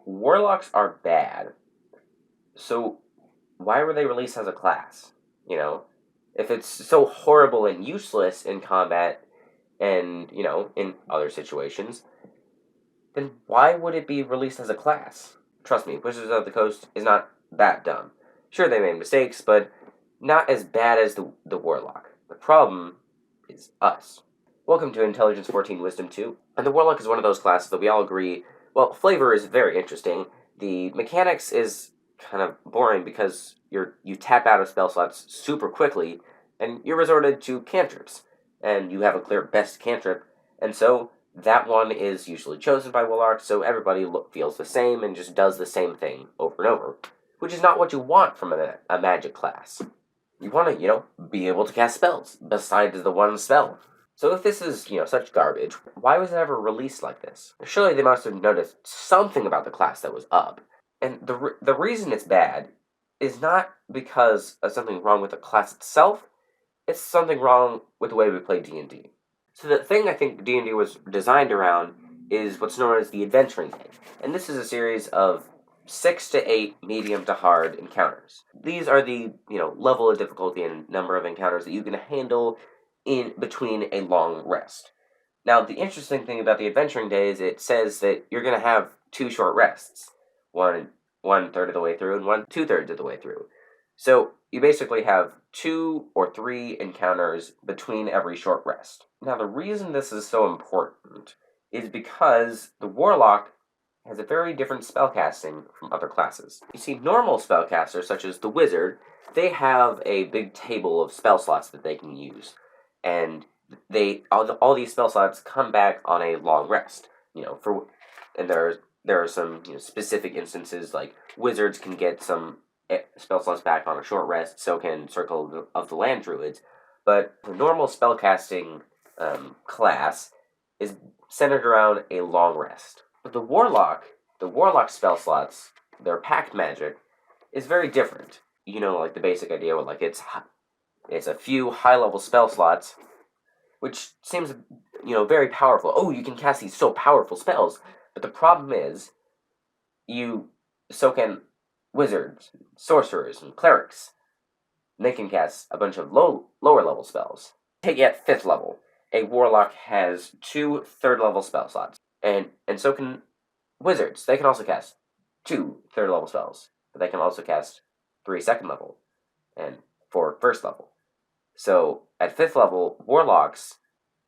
Warlocks are bad, so why were they released as a class? You know, if it's so horrible and useless in combat and, in other situations, then why would it be released as a class? Trust me, Wizards of the Coast is not that dumb. Sure, they made mistakes, but not as bad as the Warlock. The problem is us. Welcome to Intelligence 14 Wisdom 2. And the Warlock is one of those classes that we all agree, well, flavor is very interesting. The mechanics is kind of boring because you tap out of spell slots super quickly, and you're resorted to cantrips. And you have a clear best cantrip, and so that one is usually chosen by Warlocks, so everybody feels the same and just does the same thing over and over, which is not what you want from a magic class. You want to, be able to cast spells besides the one spell. So if this is, such garbage, why was it ever released like this? Surely they must have noticed something about the class that was up. And the reason it's bad is not because of something wrong with the class itself, it's something wrong with the way we play D&D. So the thing I think D&D was designed around is what's known as the Adventuring Day. And this is a series of 6 to 8 medium to hard encounters. These are the, level of difficulty and number of encounters that you can handle in between a long rest. Now, the interesting thing about the Adventuring Day is it says that you're going to have 2 short rests. One third of the way through and one 2/3 of the way through. So you basically have 2 or 3 encounters between every short rest. Now, the reason this is so important is because the Warlock has a very different spellcasting from other classes. You see, normal spellcasters, such as the Wizard, they have a big table of spell slots that they can use. And all these spell slots come back on a long rest. And there are some specific instances, like Wizards can get some spell slots back on a short rest, so can Circle of the Land Druids. But the normal spellcasting class is centered around a long rest. But the Warlock spell slots, their pact magic, is very different. Like the basic idea with it's a few high-level spell slots, which seems, very powerful. Oh, you can cast these so powerful spells. But the problem is, so can wizards, sorcerers, and clerics. And they can cast a bunch of lower level spells. Take it at 5th level. A warlock has 2 third-level spell slots. And so can wizards. They can also cast 2 third-level spells. But they can also cast 3 second level and 4 first level. So at 5th level, warlocks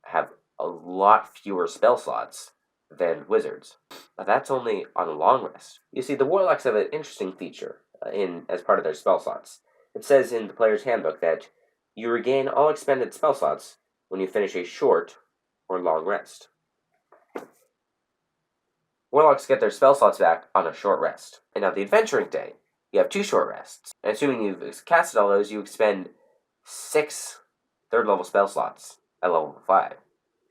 have a lot fewer spell slots than wizards. But that's only on a long rest. You see, the warlocks have an interesting feature as part of their spell slots. It says in the player's handbook that you regain all expended spell slots when you finish a short or long rest. Warlocks get their spell slots back on a short rest. And now the Adventuring Day, you have 2 short rests. And assuming you've casted all those, you expend 6 third-level spell slots at level 5.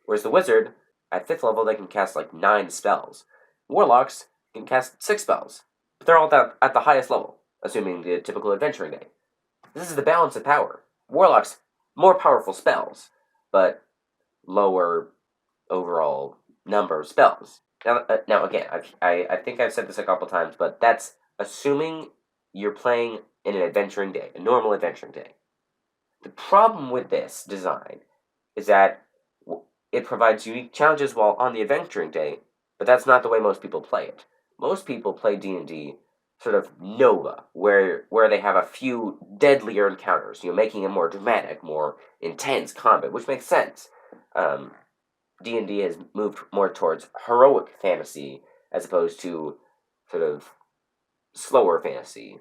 Whereas the Wizard, at 5th level, they can cast 9 spells. Warlocks can cast 6 spells, but they're all at the highest level, assuming the typical Adventuring Day. This is the balance of power. Warlocks, more powerful spells, but lower overall number of spells. Now again, I think I've said this a couple times, but that's assuming you're playing in an Adventuring Day, a normal Adventuring Day. The problem with this design is that it provides unique challenges while on the Adventuring Day, but that's not the way most people play it. Most people play D&D sort of Nova, where they have a few deadlier encounters, making it more dramatic, more intense combat, which makes sense. D&D has moved more towards heroic fantasy as opposed to sort of slower fantasy,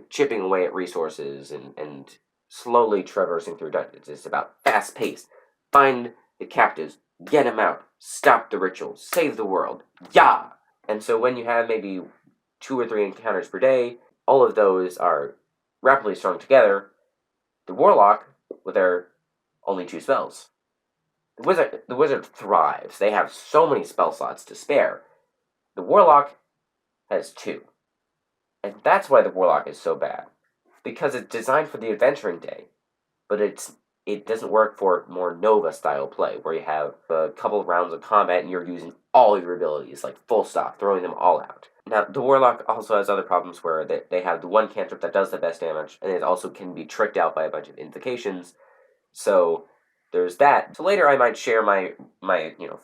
chipping away at resources and slowly traversing through dungeons. It's about fast-paced. Find the captives, get them out, stop the ritual, save the world. Yeah! And so when you have maybe 2 or 3 encounters per day, all of those are rapidly strung together. The Warlock, with their only 2 spells. The Wizard thrives. They have so many spell slots to spare. The Warlock has 2. And that's why the Warlock is so bad. Because it's designed for the Adventuring Day, but it's it doesn't work for more Nova style play, where you have a couple of rounds of combat and you're using all of your abilities, like full stop, throwing them all out. Now, the Warlock also has other problems where they have the one cantrip that does the best damage, and it also can be tricked out by a bunch of invocations. So there's that. So later I might share my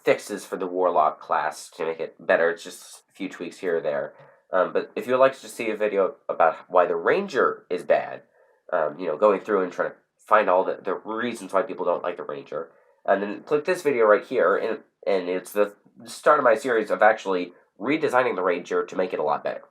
fixes for the Warlock class to make it better. It's just a few tweaks here or there. But if you would like to just see a video about why the Ranger is bad, going through and trying to find all the reasons why people don't like the Ranger, and then click this video right here, and it's the start of my series of actually redesigning the Ranger to make it a lot better.